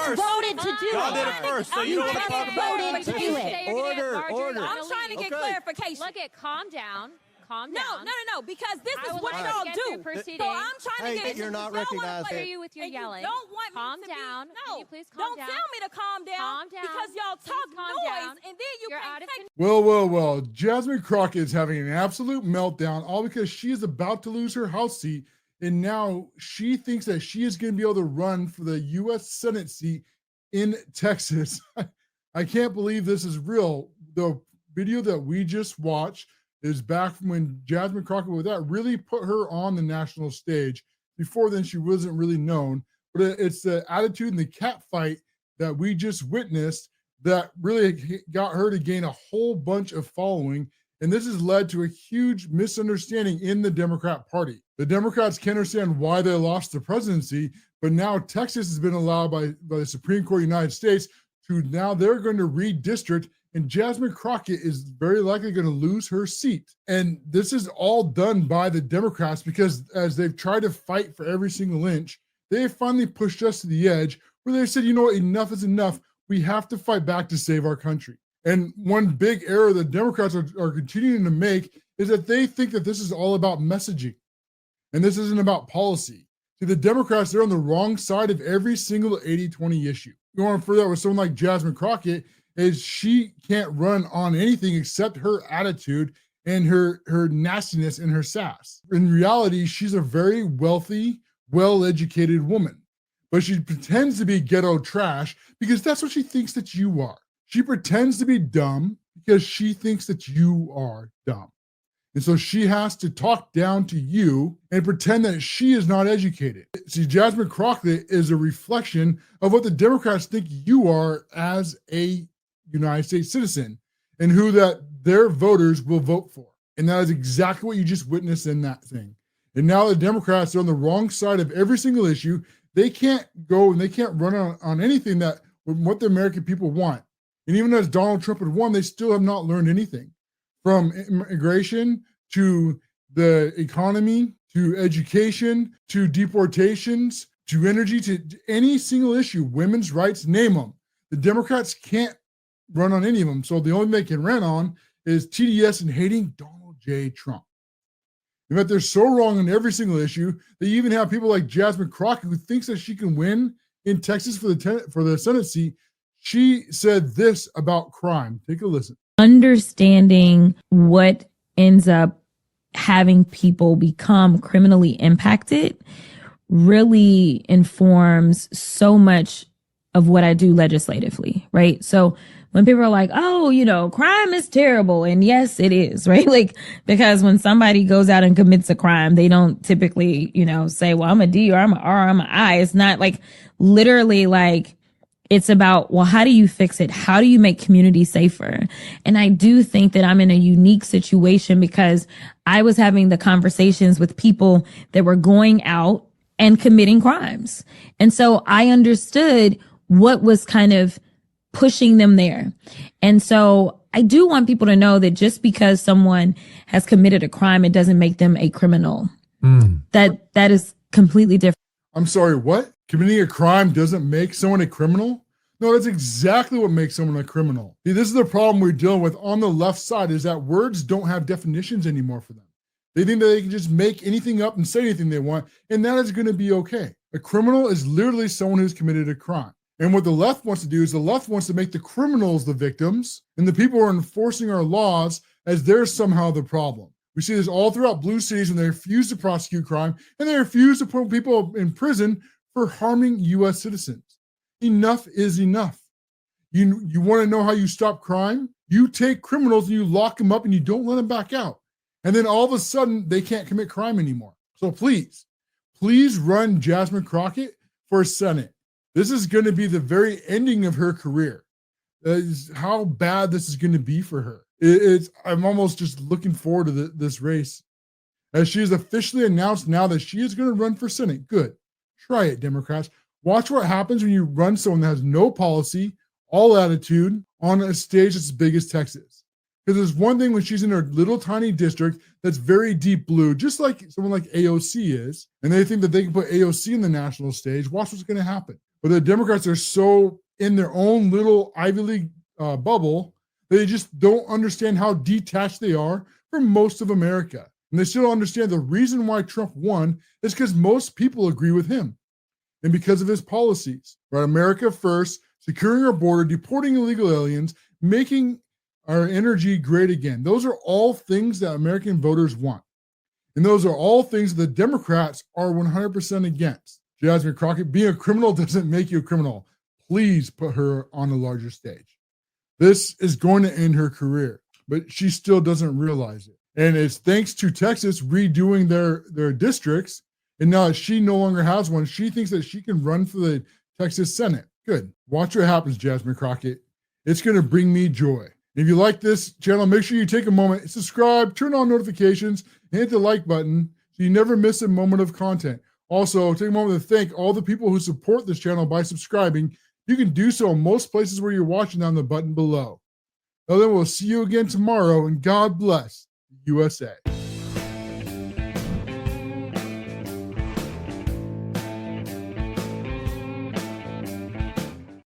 just voted to do it. Y'all did it first, so you don't want to talk about it. Voted to do it. Order. I'm trying to get clarification. Look at, calm down. Calm No, down. because this is what like y'all to get do. through proceedings. So I'm trying to get. you're not y'all wanna recognized. play- Hear you with your and yelling. You don't want Calm me to down. Be, no, Can you please calm down? Don't tell me to calm down. Calm down. Because y'all Please talk calm noise, down. and then you You're can't out of take. Well. Jasmine Crockett is having an absolute meltdown, all because she is about to lose her House seat. And now she thinks that she is going to be able to run for the U.S. Senate seat in Texas. I can't believe this is real. The video that we just watched is back from when Jasmine Crockett with that really put her on the national stage. Before then, she wasn't really known. But it's the attitude and the cat fight that we just witnessed that really got her to gain a whole bunch of following. And this has led to a huge misunderstanding in the Democrat Party. The Democrats can't understand why they lost the presidency, but now Texas has been allowed by the Supreme Court of the United States to now they're going to redistrict, and Jasmine Crockett is very likely going to lose her seat. And this is all done by the Democrats because as they've tried to fight for every single inch, they have finally pushed us to the edge where they said, you know what, enough is enough. We have to fight back to save our country. And one big error the Democrats are continuing to make is that they think that this is all about messaging. And this isn't about policy. See, the Democrats, they're on the wrong side of every single 80-20 issue. You want to further that with someone like Jasmine Crockett is she can't run on anything except her attitude and her nastiness and her sass. In reality, she's a very wealthy, well-educated woman. But she pretends to be ghetto trash because that's what she thinks that you are. She pretends to be dumb because she thinks that you are dumb. And so she has to talk down to you and pretend that she is not educated. See, Jasmine Crockett is a reflection of what the Democrats think you are as a United States citizen and who that their voters will vote for. And that is exactly what you just witnessed in that thing. And now the Democrats are on the wrong side of every single issue. They can't go and they can't run on anything that what the American people want. And even as Donald Trump had won, they still have not learned anything. From immigration to the economy, to education, to deportations, to energy, to any single issue, women's rights, name them. The Democrats can't run on any of them. So the only thing they can run on is TDS and hating Donald J. Trump. In fact, they're so wrong on every single issue. They even have people like Jasmine Crockett who thinks that she can win in Texas for the Senate seat. She said this about crime. Take a listen. Understanding what ends up having people become criminally impacted really informs so much of what I do legislatively, right? So when people are like, oh, crime is terrible. And yes, it is, right? Like, because when somebody goes out and commits a crime, they don't typically, say, well, I'm a D or I'm an R, I'm an I. It's not like literally like, it's about, well, how do you fix it? How do you make community safer? And I do think that I'm in a unique situation because I was having the conversations with people that were going out and committing crimes. And so I understood what was kind of pushing them there. And so I do want people to know that just because someone has committed a crime, it doesn't make them a criminal. That is completely different. I'm sorry, what? Committing a crime doesn't make someone a criminal? No, that's exactly what makes someone a criminal. See, this is the problem we're dealing with on the left side is that words don't have definitions anymore for them. They think that they can just make anything up and say anything they want, and that is going to be okay. A criminal is literally someone who's committed a crime. And what the left wants to do is the left wants to make the criminals the victims and the people who are enforcing our laws as they're somehow the problem. We see this all throughout blue cities when they refuse to prosecute crime and they refuse to put people in prison for harming U.S. citizens. Enough is enough. You want to know how you stop crime? You take criminals and you lock them up and you don't let them back out. And then all of a sudden they can't commit crime anymore. So please run Jasmine Crockett for Senate. This is going to be the very ending of her career. How bad this is going to be for her. I'm almost just looking forward to this race. As she has officially announced now that she is going to run for Senate. Good. Try it, Democrats. Watch what happens when you run someone that has no policy, all attitude, on a stage that's as big as Texas. Because there's one thing when she's in her little tiny district that's very deep blue, just like someone like AOC is, and they think that they can put AOC in the national stage. Watch what's going to happen. But the Democrats are so in their own little Ivy League bubble, they just don't understand how detached they are from most of America. And they still don't understand the reason why Trump won is because most people agree with him and because of his policies. Right? America first, securing our border, deporting illegal aliens, making our energy great again. Those are all things that American voters want. And those are all things the Democrats are 100% against. Jasmine Crockett, being a criminal doesn't make you a criminal. Please put her on a larger stage. This is going to end her career, but she still doesn't realize it. And it's thanks to Texas redoing their districts. And now that she no longer has one, she thinks that she can run for the Texas Senate. Good. Watch what happens, Jasmine Crockett. It's going to bring me joy. If you like this channel, make sure you take a moment, subscribe, turn on notifications, and hit the like button so you never miss a moment of content. Also, take a moment to thank all the people who support this channel by subscribing. You can do so in most places where you're watching on the button below. Well, then we'll see you again tomorrow, and God bless the USA.